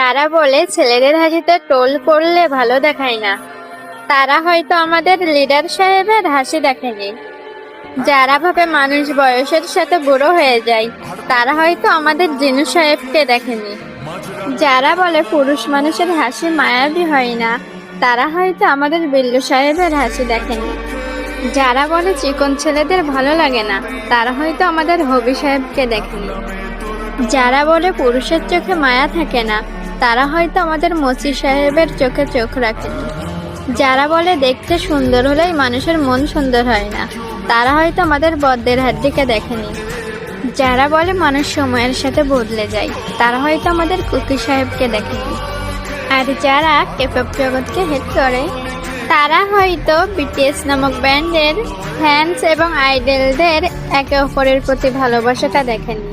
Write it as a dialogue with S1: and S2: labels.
S1: তারা বলে ছেলেদের হাসিতে টোল পড়লে ভালো দেখায় না, তারা হয়তো আমাদের লিডার সাহেবের হাসি দেখেনি। যারা ভাবে মানুষ বয়সের সাথে বুড়ো হয়ে যায়, তারা হয়তো আমাদের জিনু সাহেবকে দেখেনি। যারা বলে পুরুষ মানুষের হাসি মায়াবী হয় না, তারা হয়তো আমাদের বিল্লু সাহেবের হাসি দেখেনি। যারা বলে চিকন ছেলেদের ভালো লাগে না, তারা হয়তো আমাদের হবি সাহেবকে দেখেনি। যারা বলে পুরুষের চোখে মায়া থাকে না, তারা হয়তো আমাদের মসি সাহেবের চোখে চোখ রাখেনি। যারা বলে দেখতে সুন্দর হলেই মানুষের মন সুন্দর হয় না, তারা হয়তো আমাদের বদ্দের হাড্ডিকে দেখেনি। যারা বলে মানুষ সময়ের সাথে বদলে যায়, তারা হয়তো আমাদের কুকি সাহেবকে দেখেনি। আর যারা কেপপ জগৎকে হেট করে, তারা হয়তো বিটিএস নামক ব্যান্ডের ফ্যান্স এবং আইডলদের একে অপরের প্রতি ভালোবাসাটা দেখেনি।